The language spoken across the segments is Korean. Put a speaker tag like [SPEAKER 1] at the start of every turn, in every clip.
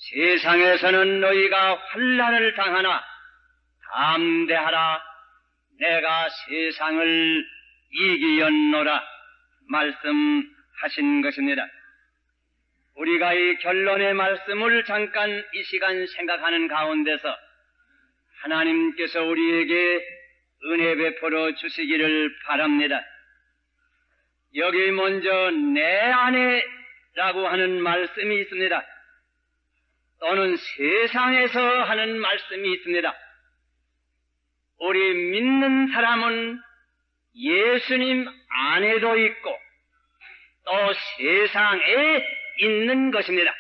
[SPEAKER 1] 세상에서는 너희가 환난을 당하나 담대하라. 내가 세상을 이기었노라 말씀하신 것입니다. 우리가 이 결론의 말씀을 잠깐 이 시간 생각하는 가운데서 하나님께서 우리에게 은혜 베풀어 주시기를 바랍니다. 여기 먼저 내 안에라고 하는 말씀이 있습니다. 또는 세상에서 하는 말씀이 있습니다. 우리 믿는 사람은 예수님 안에도 있고 또 세상에 있는 것입니다.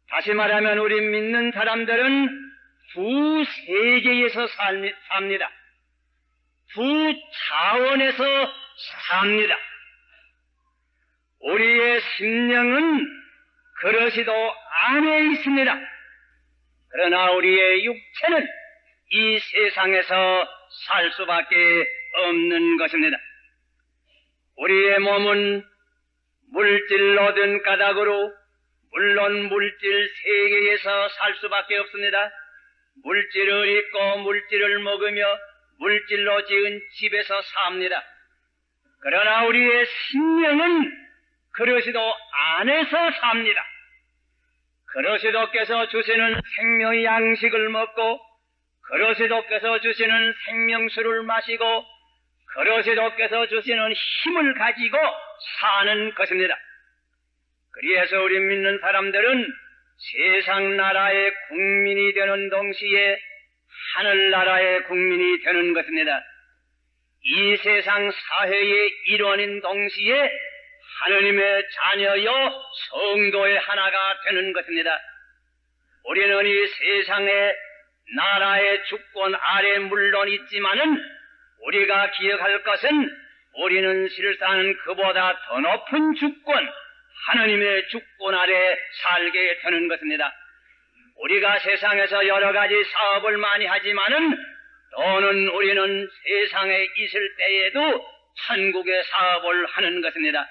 [SPEAKER 1] 다시 말하면 우리 믿는 사람들은 두 세계에서 삽니다. 두 차원에서 삽니다. 우리의 심령은 그러시도 안에 있습니다. 그러나 우리의 육체는 이 세상에서 살 수밖에 없는 것입니다. 우리의 몸은 물질을 얻은 까닭으로 물론 물질 세계에서 살 수밖에 없습니다. 물질을 입고 물질을 먹으며 물질로 지은 집에서 삽니다. 그러나 우리의 심령은 그러시도 안에서 삽니다. 그러시도께서 주시는 생명의 양식을 먹고 그러시도께서 주시는 생명수를 마시고 그러시도께서 주시는 힘을 가지고 사는 것입니다. 그래서 우리 믿는 사람들은 세상 나라의 국민이 되는 동시에 하늘나라의 국민이 되는 것입니다. 이 세상 사회의 일원인 동시에 하느님의 자녀여 성도의 하나가 되는 것입니다. 우리는 이 세상의 나라의 주권 아래 물론 있지만은 우리가 기억할 것은 우리는 실상 그보다 더 높은 주권, 하느님의 주권 아래 살게 되는 것입니다. 우리가 세상에서 여러 가지 사업을 많이 하지만은 또는 우리는 세상에 있을 때에도 천국의 사업을 하는 것입니다.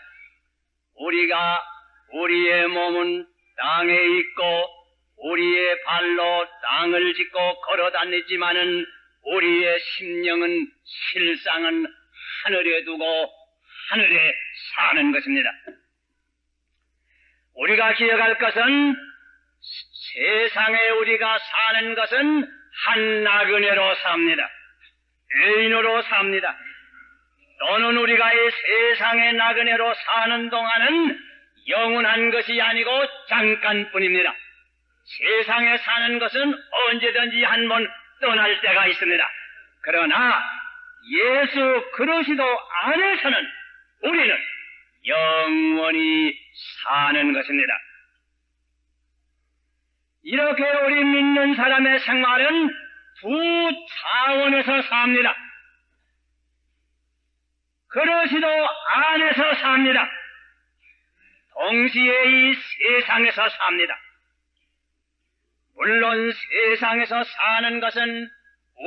[SPEAKER 1] 우리가 우리의 몸은 땅에 있고 우리의 발로 땅을 짚고 걸어 다니지만은 우리의 심령은 실상은 하늘에 두고 하늘에 사는 것입니다. 우리가 기억할 것은 세상에 우리가 사는 것은 한 나그네로 삽니다. 죄인으로 삽니다. 또는 우리가 이 세상의 나그네로 사는 동안은 영원한 것이 아니고 잠깐뿐입니다. 세상에 사는 것은 언제든지 한번 떠날 때가 있습니다. 그러나 예수 그리스도 안에서는 우리는 영원히 사는 것입니다. 이렇게 우리 믿는 사람의 생활은 두 차원에서 삽니다. 그리스도 안에서 삽니다. 동시에 이 세상에서 삽니다. 물론 세상에서 사는 것은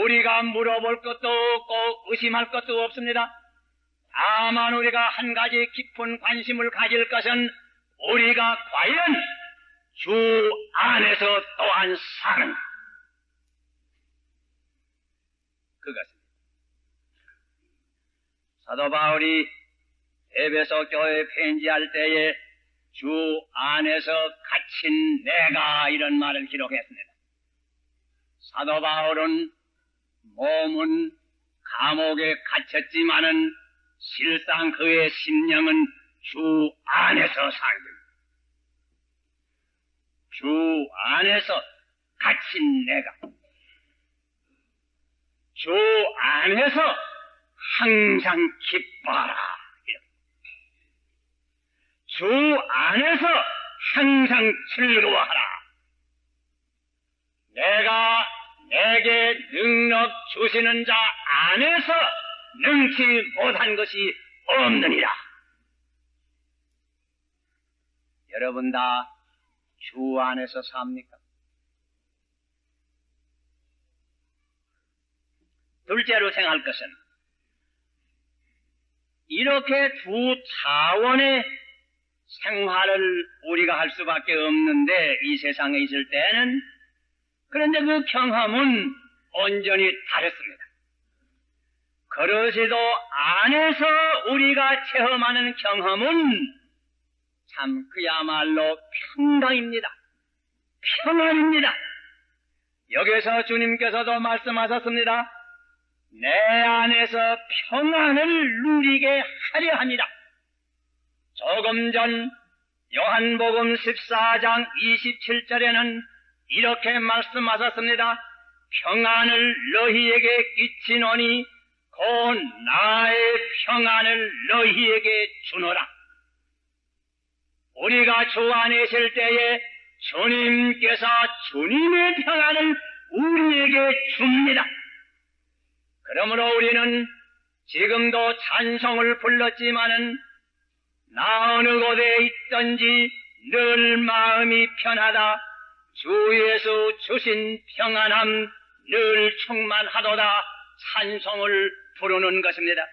[SPEAKER 1] 우리가 물어볼 것도 없고 의심할 것도 없습니다. 다만 우리가 한 가지 깊은 관심을 가질 것은 우리가 과연 주 안에서 또한 사는가, 그것입니다. 사도 바울이 에베소 교회에 편지할 때에 주 안에서 갇힌 내가 이런 말을 기록했습니다. 사도 바울은 몸은 감옥에 갇혔지만은 실상 그의 심령은 주 안에서 살고 주 안에서 갇힌 내가 주 안에서 항상 기뻐하라. 주 안에서 항상 즐거워하라. 내가 내게 능력 주시는 자 안에서 능치 못한 것이 없느니라. 여러분 다 주 안에서 삽니까? 둘째로 생각할 것은 이렇게 두 차원의 생활을 우리가 할 수밖에 없는데, 이 세상에 있을 때는. 그런데 그 경험은 온전히 다릅니다. 그러시도 안에서 우리가 체험하는 경험은 참 그야말로 평강입니다. 평안입니다. 여기서 주님께서도 말씀하셨습니다. 내 안에서 평안을 누리게 하려 합니다. 조금 전 요한복음 14장 27절에는 이렇게 말씀하셨습니다. 평안을 너희에게 끼치노니 곧 나의 평안을 너희에게 주노라. 우리가 주 안에 있을 때에 주님께서 주님의 평안을 우리에게 줍니다. 그러므로 우리는 지금도 찬송을 불렀지만은 나 어느 곳에 있든지 늘 마음이 편하다. 주 예수 주신 평안함 늘 충만하도다. 찬송을 부르는 것입니다.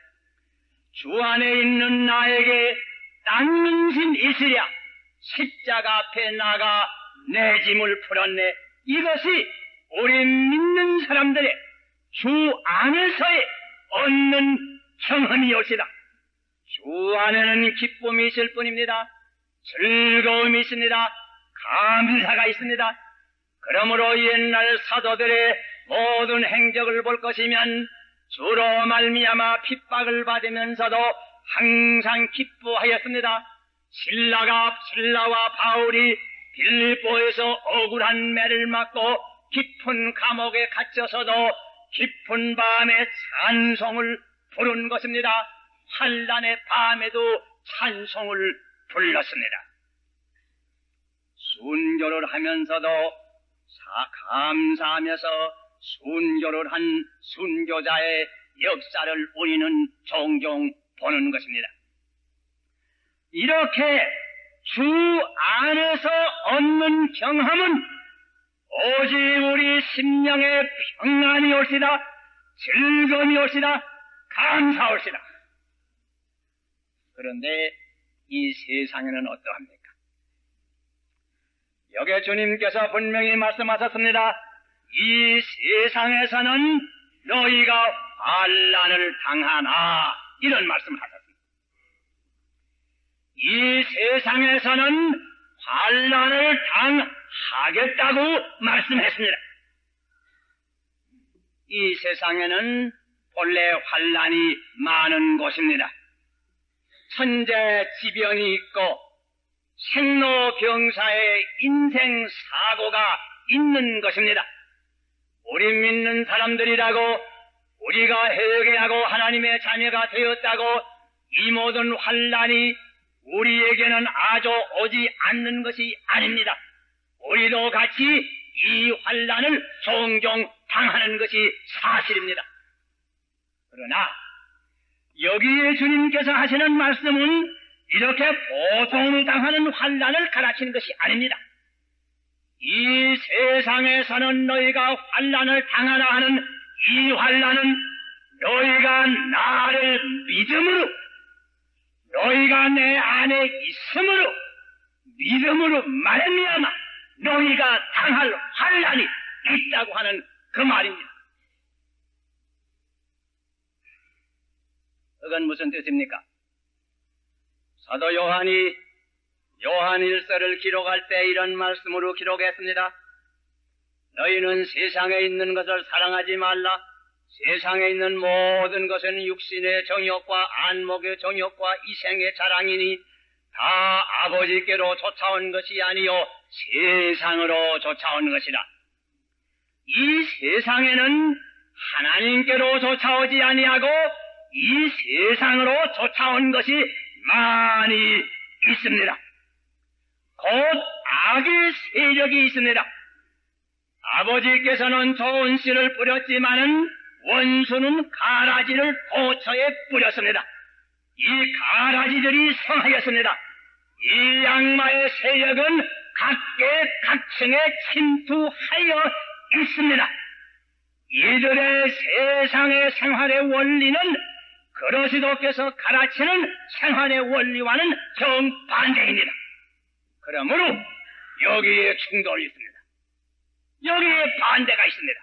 [SPEAKER 1] 주 안에 있는 나에게 딴 근심 있으랴. 십자가 앞에 나가 내 짐을 풀었네. 이것이 우리 믿는 사람들의 주 안에서의 얻는 경험이올시다. 주 안에는 기쁨이 있을 뿐입니다. 즐거움이 있습니다. 감사가 있습니다. 그러므로 옛날 사도들의 모든 행적을 볼 것이면 주로 말미암아 핍박을 받으면서도 항상 기뻐하였습니다. 신라와 바울이 빌립보에서 억울한 매를 맞고 깊은 감옥에 갇혀서도 깊은 밤에 찬송을 부른 것입니다. 환난의 밤에도 찬송을 불렀습니다. 순교를 하면서도 감사하면서 순교를 한 순교자의 역사를 우리는 종종 보는 것입니다. 이렇게 주 안에서 얻는 경험은 오직 우리 심령의 평안이 올시다, 즐거움이 올시다, 감사 올시다. 그런데 이 세상에는 어떠합니까? 여기 주님께서 분명히 말씀하셨습니다. 이 세상에서는 너희가 환난을 당하나, 이런 말씀을 하셨습니다. 이 세상에서는 환난을 당하겠다고 말씀했습니다. 이 세상에는 본래 환난이 많은 곳입니다. 천재지변이 있고 생로병사의 인생 사고가 있는 것입니다. 우리 믿는 사람들이라고 우리가 회개하고 하나님의 자녀가 되었다고 이 모든 환난이 우리에게는 아주 오지 않는 것이 아닙니다. 우리도 같이 이 환난을 종종 당하는 것이 사실입니다. 그러나 여기에 주님께서 하시는 말씀은 이렇게 보통으로 당하는 환난을 가르치는 것이 아닙니다. 이 세상에서는 너희가 환난을 당하라 하는 이 환난은 너희가 나를 믿음으로, 너희가 내 안에 있음으로, 믿음으로 말미암아 너희가 당할 환난이 있다고 하는 그 말입니다. 그건 무슨 뜻입니까? 사도 요한이 요한 1서를 기록할 때 이런 말씀으로 기록했습니다. 너희는 세상에 있는 것을 사랑하지 말라. 세상에 있는 모든 것은 육신의 정욕과 안목의 정욕과 이생의 자랑이니 다 아버지께로 쫓아온 것이 아니요 세상으로 쫓아온 것이라. 이 세상에는 하나님께로 쫓아오지 아니하고 이 세상으로 쫓아온 것이 많이 있습니다. 곧 악의 세력이 있습니다. 아버지께서는 좋은 씨를 뿌렸지만은 원수는 가라지를 도처에 뿌렸습니다. 이 가라지들이 성하였습니다. 이 악마의 세력은 각계각층에 침투하여 있습니다. 이들의 세상의 생활의 원리는 그리스도께서 가르치는 생활의 원리와는 정반대입니다. 그러므로 여기에 충돌이 있습니다. 여기에 반대가 있습니다.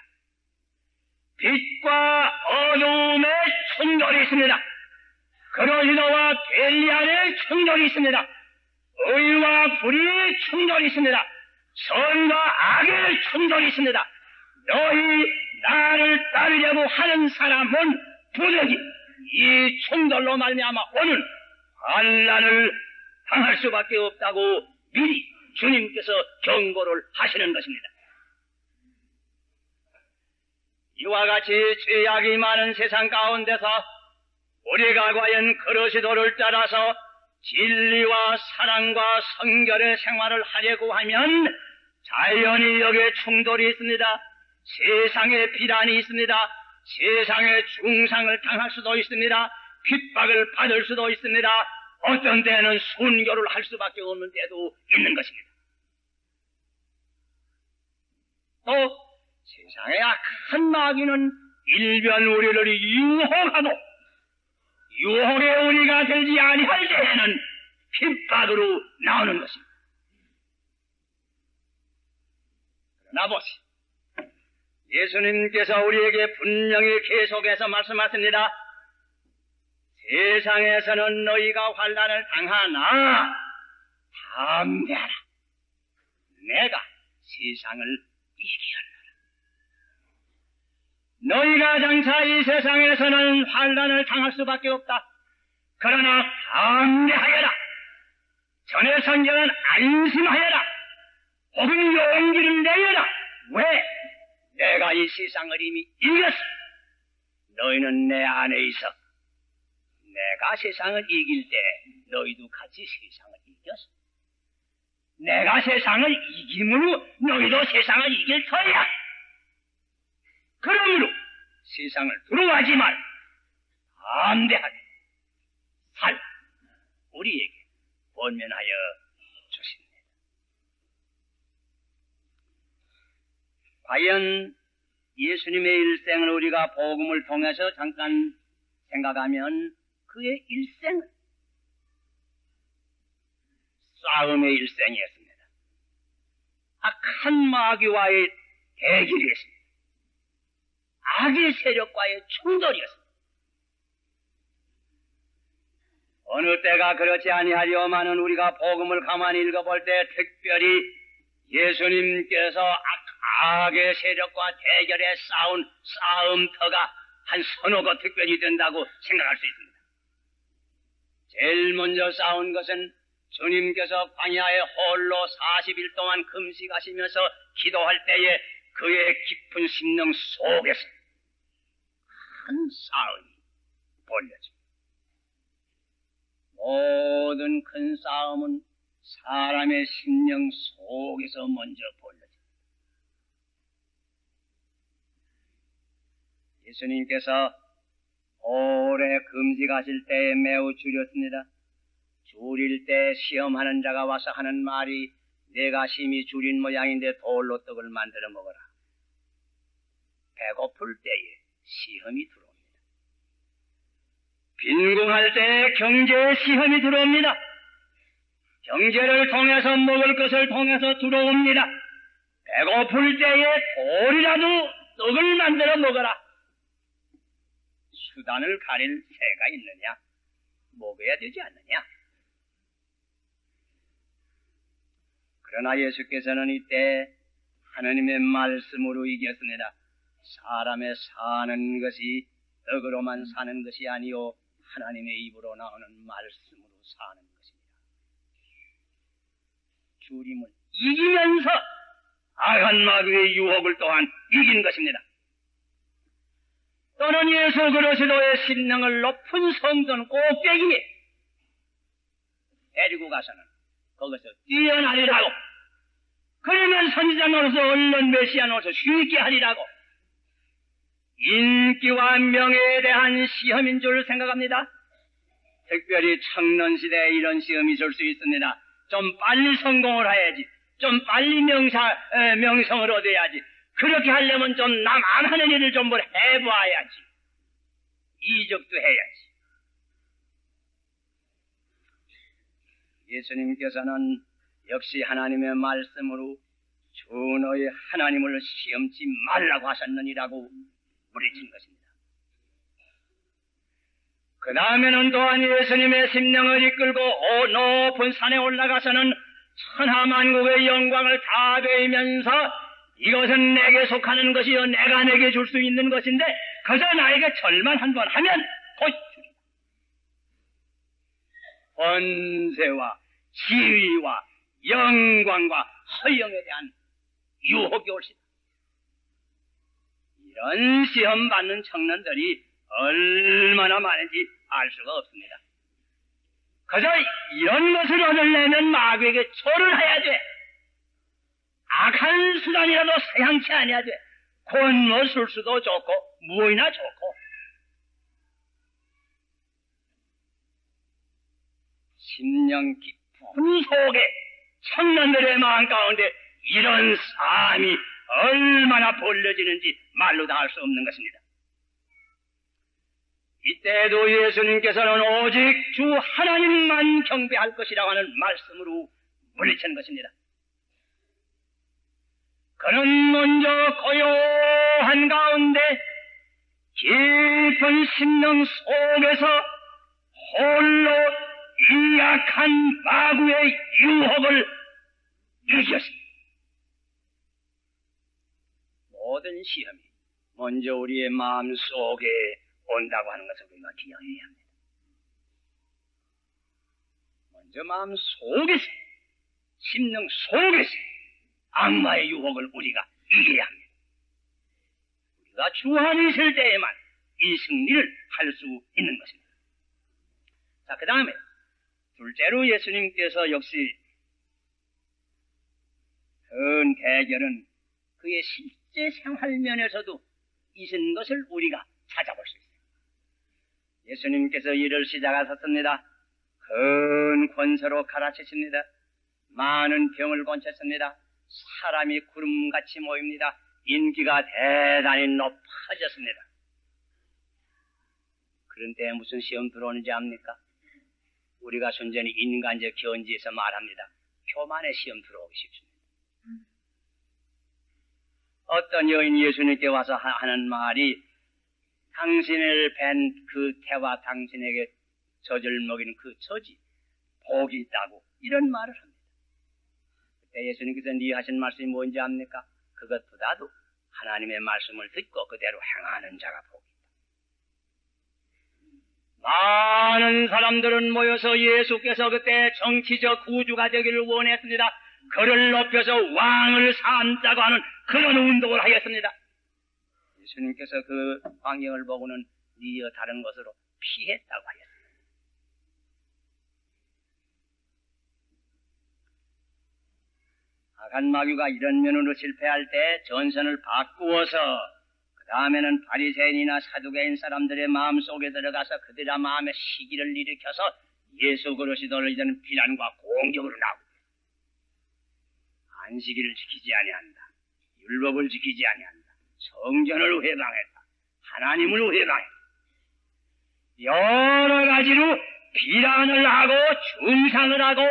[SPEAKER 1] 빛과 어두움의 충돌이 있습니다. 그리스도와 벨리안의 충돌이 있습니다. 의와 불의의 충돌이 있습니다. 선과 악의 충돌이 있습니다. 너희 나를 따르려고 하는 사람은 부득이 이 충돌로 말미암아 오늘 환난을 당할 수밖에 없다고 미리 주님께서 경고를 하시는 것입니다. 이와 같이 죄악이 많은 세상 가운데서 우리가 과연 그리스도를 따라서 진리와 사랑과 성결의 생활을 하려고 하면 자연히 여기에 충돌이 있습니다. 세상에 비난이 있습니다. 세상에 중상을 당할 수도 있습니다. 핍박을 받을 수도 있습니다. 어떤 때는 순교를 할 수밖에 없는 때도 있는 것입니다. 또 세상의 악한 마귀는 일변 우리를 유혹하고 유혹에 우리가 들지 아니할 때에는 핍박으로 나오는 것입니다. 그러나 보세요. 예수님께서 우리에게 분명히 계속해서 말씀하십니다. 세상에서는 너희가 환난을 당하나 담대하라. 내가 세상을 이기었노라. 너희가 장차 이 세상에서는 환난을 당할 수밖에 없다. 그러나 담대하여라. 전의 성경은 안심하여라. 혹은 용기를 내여라. 왜? 내가 이 세상을 이미 이겼어. 너희는 내 안에 있어. 내가 세상을 이길 때 너희도 같이 세상을 이겼어. 내가 세상을 이김으로 너희도 세상을 이길 터이야. 그러므로 세상을 두려워하지 말. 담대하게 살 우리에게 권면하여 주십니다. 과연 예수님의 일생을 우리가 복음을 통해서 잠깐 생각하면 그의 일생은 싸움의 일생이었습니다. 악한 마귀와의 대결이었습니다. 악의 세력과의 충돌이었습니다. 어느 때가 그렇지 아니하려마는 우리가 복음을 가만히 읽어볼 때 특별히 예수님께서 악의 세력과 대결에 싸운 싸움터가 한 서너 거 특별히 된다고 생각할 수 있습니다. 제일 먼저 싸운 것은 주님께서 광야에 홀로 40일 동안 금식하시면서 기도할 때에 그의 깊은 심령 속에서 큰 싸움이 벌려집니다. 모든 큰 싸움은 사람의 심령 속에서 먼저 벌려집니다. 예수님께서 오래 금식하실 때에 매우 줄였습니다. 줄일 때 시험하는 자가 와서 하는 말이 내가 심히 줄인 모양인데 돌로 떡을 만들어 먹어라. 배고플 때에 시험이 들어옵니다. 빈궁할 때에 경제의 시험이 들어옵니다. 경제를 통해서 먹을 것을 통해서 들어옵니다. 배고플 때에 돌이라도 떡을 만들어 먹어라. 수단을 가릴 새가 있느냐? 먹어야 되지 않느냐? 그러나 예수께서는 이때 하나님의 말씀으로 이겼습니다. 사람의 사는 것이 떡으로만 사는 것이 아니요 하나님의 입으로 나오는 말씀으로 사는 것입니다. 주님을 이기면서 악한 마귀의 유혹을 또한 이긴 것입니다. 또는 예수 그리스도의 심령을 높은 성전 꼭대기에 데리고 가서는 거기서 뛰어나리라고, 그러면 선지자 노릇을 얼른 메시아 노릇을 쉽게 하리라고, 인기와 명예에 대한 시험인 줄 생각합니다. 특별히 청년시대에 이런 시험이 있을 수 있습니다. 좀 빨리 성공을 해야지, 좀 빨리 명성을 얻어야지, 그렇게 하려면 좀 남 안 하는 일을 좀 뭘 해봐야지, 이적도 해야지, 예수님께서는 역시 하나님의 말씀으로 주 너희 하나님을 시험치 말라고 하셨느니라고 물리친 것입니다. 그 다음에는 또한 예수님의 심령을 이끌고 높은 산에 올라가서는 천하만국의 영광을 다 베이면서 이것은 내게 속하는 것이요 내가 내게 줄 수 있는 것인데 그저 나에게 절만 한번 하면 곧 주리라. 권세와 지위와 영광과 허영에 대한 유혹이 올시다. 이런 시험 받는 청년들이 얼마나 많은지 알 수가 없습니다. 그저 이런 것을 얻으려면 마귀에게 절을 해야 돼. 악한 수단이라도 사양치 않아야 돼. 곤모 술수도 좋고 무엇이나 좋고. 심령 깊은 속에 청년들의 마음 가운데 이런 삶이 얼마나 벌려지는지 말로 다 할 수 없는 것입니다. 이때도 예수님께서는 오직 주 하나님만 경배할 것이라고 하는 말씀으로 물리친 것입니다. 그는 먼저 고요한 가운데 깊은 심령 속에서 홀로 이 약한 마귀의 유혹을 이겼습니다. 모든 시험이 먼저 우리의 마음 속에 온다고 하는 것을 우리가 기억해야 합니다. 먼저 마음 속에서, 심령 속에서 악마의 유혹을 우리가 이겨야 합니다. 우리가 주 안에 있을 때에만 이 승리를 할 수 있는 것입니다. 자, 그 다음에 둘째로 예수님께서 역시 큰 대결은 그의 실제 생활면에서도 있는 것을 우리가 찾아볼 수 있습니다. 예수님께서 일을 시작하셨습니다. 큰 권세로 가르치십니다. 많은 병을 고쳤습니다. 사람이 구름같이 모입니다. 인기가 대단히 높아졌습니다. 그런데 무슨 시험 들어오는지 압니까? 우리가 순전히 인간적 견지에서 말합니다. 교만의 시험 들어오기 쉽습니다. 어떤 여인이 예수님께 와서 하는 말이 당신을 뵌 그 태와 당신에게 젖을 먹이는 그 젖이 복이 있다고 이런 말을 합니다. 그때 예수님께서 네 하신 말씀이 뭔지 압니까? 그것보다도 하나님의 말씀을 듣고 그대로 행하는 자가 복이 있다. 많은 사람들은 모여서 예수께서 그때 정치적 구주가 되기를 원했습니다. 그를 높여서 왕을 삼자고 하는 그런 운동을 하였습니다. 예수님께서 그 광경을 보고는 니어 다른 것으로 피했다고 하였습니다. 악한 마귀가 이런 면으로 실패할 때 전선을 바꾸어서 그 다음에는 바리새인이나 사두개인 사람들의 마음속에 들어가서 그들의 마음에 시기를 일으켜서 예수 그리스도를 이제는 비난과 공격으로 나오고 안식일을 지키지 아니한다. 율법을 지키지 아니한다. 성전을 회방했다. 하나님을 회방했다. 여러 가지로 비난을 하고 중상을 하고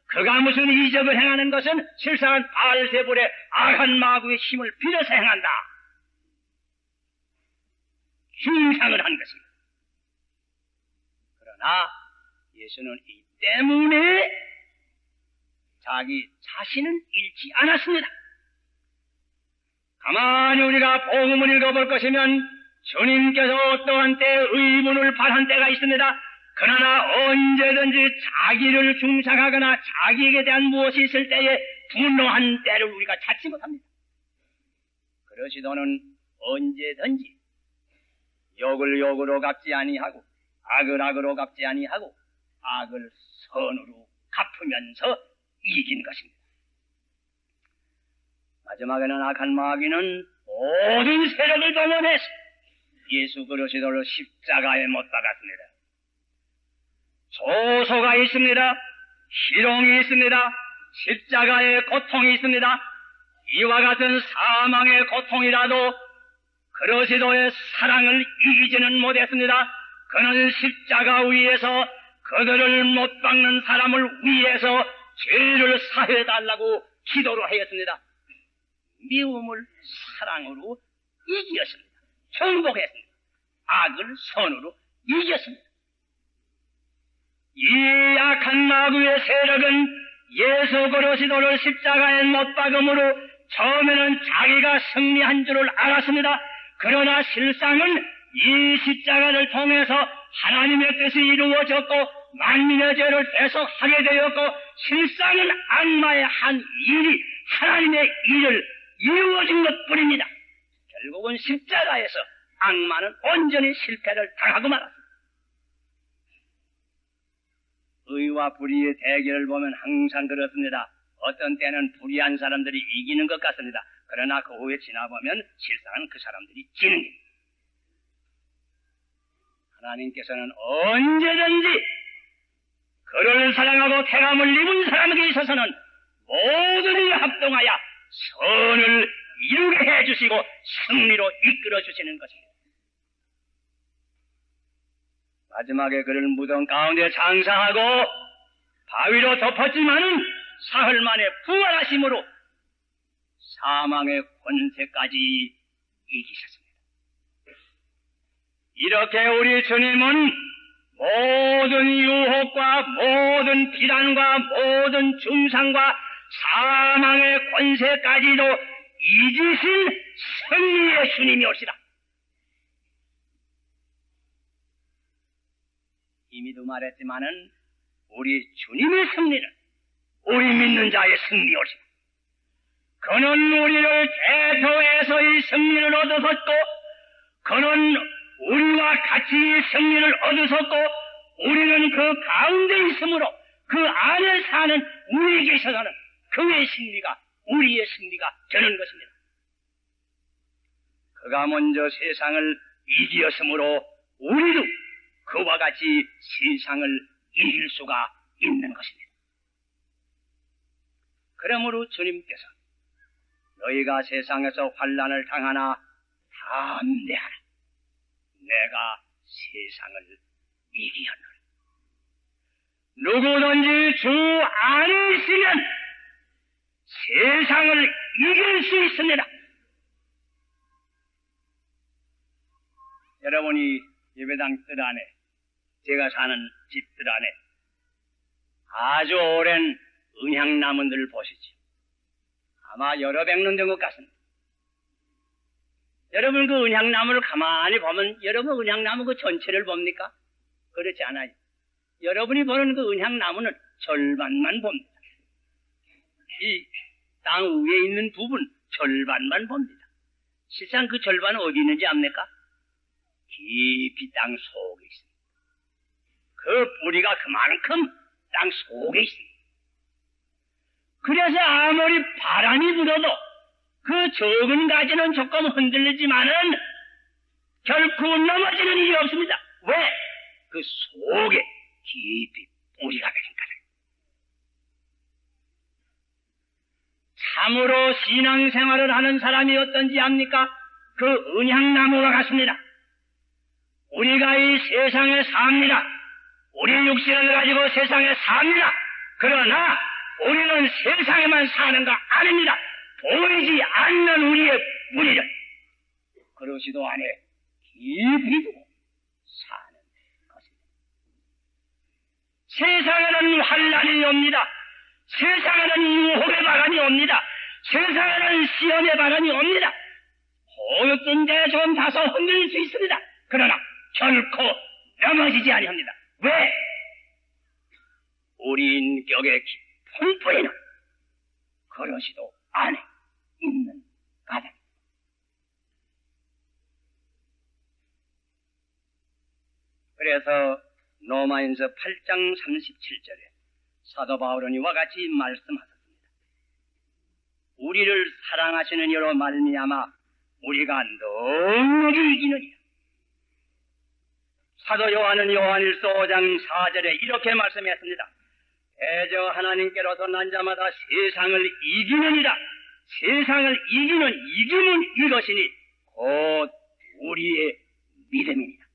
[SPEAKER 1] 그가 무슨 이적을 행하는 것은 실상은 바알세불의 악한 마귀의 힘을 빌어서 행한다. 중상을 한 것입니다. 그러나 예수는 이 때문에 자기 자신은 잃지 않았습니다. 가만히 우리가 복음을 읽어볼 것이면 주님께서 어떠한 때 의문을 발한 때가 있습니다. 그러나 언제든지 자기를 중상하거나 자기에게 대한 무엇이 있을 때에 분노한 때를 우리가 찾지 못합니다. 그러시도는 언제든지 욕을 욕으로 갚지 아니하고 악을 악으로 갚지 아니하고 악을 선으로 갚으면서 이긴 것입니다. 마지막에는 악한 마귀는 모든 세력을 동원해서 예수 그리스도를 십자가에 못 박았습니다. 조소가 있습니다. 희롱이 있습니다. 십자가의 고통이 있습니다. 이와 같은 사망의 고통이라도 그리스도의 사랑을 이기지는 못했습니다. 그는 십자가 위에서 그들을 못 박는 사람을 위해서 죄를 사해달라고 기도를 하였습니다. 미움을 사랑으로 이기었습니다. 정복했습니다. 악을 선으로 이겼습니다. 이 악한 마귀의 세력은 예수 그리스도를 십자가에 못 박음으로 처음에는 자기가 승리한 줄을 알았습니다. 그러나 실상은 이 십자가를 통해서 하나님의 뜻이 이루어졌고 만민의 죄를 대속하게 되었고 실상은 악마의 한 일이 하나님의 일을 이루어진 것뿐입니다. 결국은 십자가에서 악마는 온전히 실패를 당하고 말았습니다. 의와 불의의 대결을 보면 항상 그렇습니다. 어떤 때는 불의한 사람들이 이기는 것 같습니다. 그러나 그 후에 지나보면 실상은 그 사람들이 지는 겁니다. 하나님께서는 언제든지 그를 사랑하고 태감을 입은 사람에게 있어서는 모든 일에 합동하여 선을 이루게 해주시고 승리로 이끌어 주시는 것입니다. 마지막에 그를 무덤 가운데 장사하고 바위로 덮었지만은 사흘 만에 부활하심으로 사망의 권세까지 이기셨습니다. 이렇게 우리 주님은 모든 유혹과 모든 비난과 모든 중상과 사망의 권세까지도 이기신 승리의 주님이옵시다. 이미도 말했지만은 우리 주님의 승리는 우리 믿는 자의 승리옵시다. 그는 우리를 대표해서 이 승리를 얻으셨고 그는 우리와 같이 승리를 얻으셨고 우리는 그 가운데 있으므로 그 안에 사는 우리에게 있어서는 그의 승리가 우리의 승리가 되는 것입니다. 그가 먼저 세상을 이기었으므로 우리도 그와 같이 세상을 이길 수가 있는 것입니다. 그러므로 주님께서 너희가 세상에서 환난을 당하나 담대하라. 내가 세상을 이기었노라. 누구든지 주 안에 있으면 세상을 이길 수 있습니다. 여러분이 예배당 뜰 안에 제가 사는 집들 안에 아주 오랜 은향나무들을 보시죠. 아마 여러 백 년 된 것 같습니다. 여러분 그 은향나무를 가만히 보면 여러분 은향나무 그 전체를 봅니까? 그렇지 않아요. 여러분이 보는 그 은향나무는 절반만 봅니다. 이 땅 위에 있는 부분 절반만 봅니다. 실상 그 절반은 어디 있는지 압니까? 깊이 땅 속에 있습니다. 그 뿌리가 그만큼 땅 속에 있습니다. 그래서 아무리 바람이 불어도 그 적은 가지는 조금 흔들리지만은 결코 넘어지는 일이 없습니다. 왜? 그 속에 깊이 뿌리가 되니까. 참으로 신앙생활을 하는 사람이 어떤지 압니까? 그 은향나무와 같습니다. 우리가 이 세상에 삽니다. 우리 육신을 가지고 세상에 삽니다. 그러나 우리는 세상에만 사는 거 아닙니다. 보이지 않는 우리의 뿌리를 그릇이도 안에 깊이 두고 사는 것입니다. 세상에는 환난이 옵니다. 세상에는 유혹의 바람이 옵니다. 세상에는 시험의 바람이 옵니다. 호흡인데 좀 다소 흔들릴 수 있습니다. 그러나 결코 넘어지지 아니합니다. 왜? 우리 인격의 깊은 뿌리는 그릇이도 안에 있는 가장. 그래서 로마인서 8장 37절에 사도 바울은 이와 같이 말씀하셨습니다. 우리를 사랑하시는 이로 말미암아 우리가 넉넉히 이기느니라. 사도 요한은 요한일서 5장 4절에 이렇게 말씀했습니다. 대저 하나님께로서 난 자마다 세상을 이기느니라. 세상을 이기는 이김은 이것이니 곧 우리의 믿음입니다.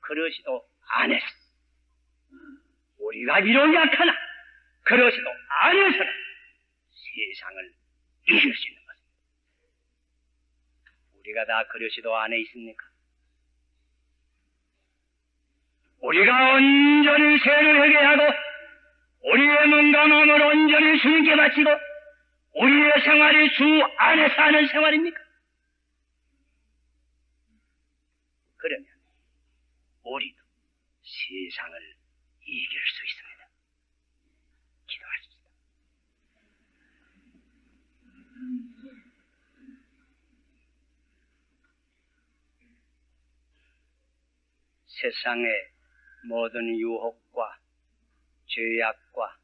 [SPEAKER 1] 그러시도 안에서 우리가 비록 약하나 그러시도 안에서는 세상을 이길 수 있는 것입니다. 우리가 다 그러시도 안에 있습니까? 우리가 온전히 죄를 회개하고 우리의 몸과 마음을 온전히 주님께 바치고 우리의 생활이 주 안에서 하는 생활입니까? 그러면 우리도 세상을 이길 수 있습니다. 기도하십시다. 세상의 모든 유혹과 죄악과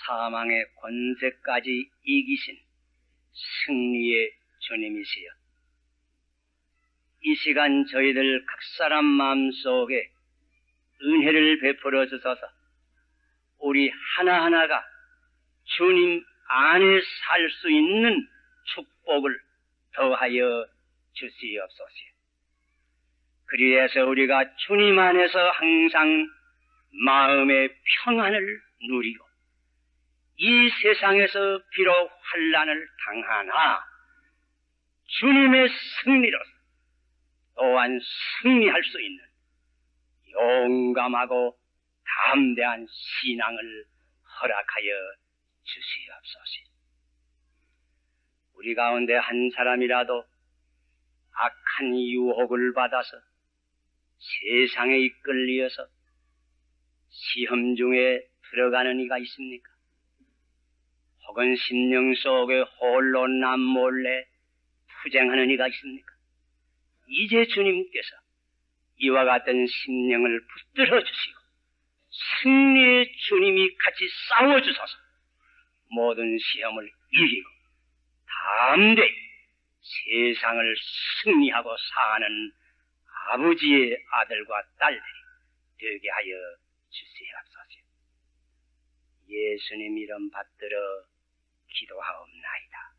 [SPEAKER 1] 사망의 권세까지 이기신 승리의 주님이시여, 이 시간 저희들 각 사람 마음속에 은혜를 베풀어 주셔서 우리 하나하나가 주님 안에 살 수 있는 축복을 더하여 주시옵소서. 그리해서 우리가 주님 안에서 항상 마음의 평안을 누리고 이 세상에서 비록 환난을 당하나 주님의 승리로서 또한 승리할 수 있는 용감하고 담대한 신앙을 허락하여 주시옵소서. 우리 가운데 한 사람이라도 악한 유혹을 받아서 세상에 이끌리어서 시험 중에 들어가는 이가 있습니까? 혹은 심령 속에 홀로 남몰래 투쟁하는 이가 있습니까? 이제 주님께서 이와 같은 심령을 붙들어 주시고 승리의 주님이 같이 싸워주셔서 모든 시험을 이기고 담대히 세상을 승리하고 사는 아버지의 아들과 딸들이 되게 하여 주시옵소서. 예수님 이름 받들어 기도하옵나이다.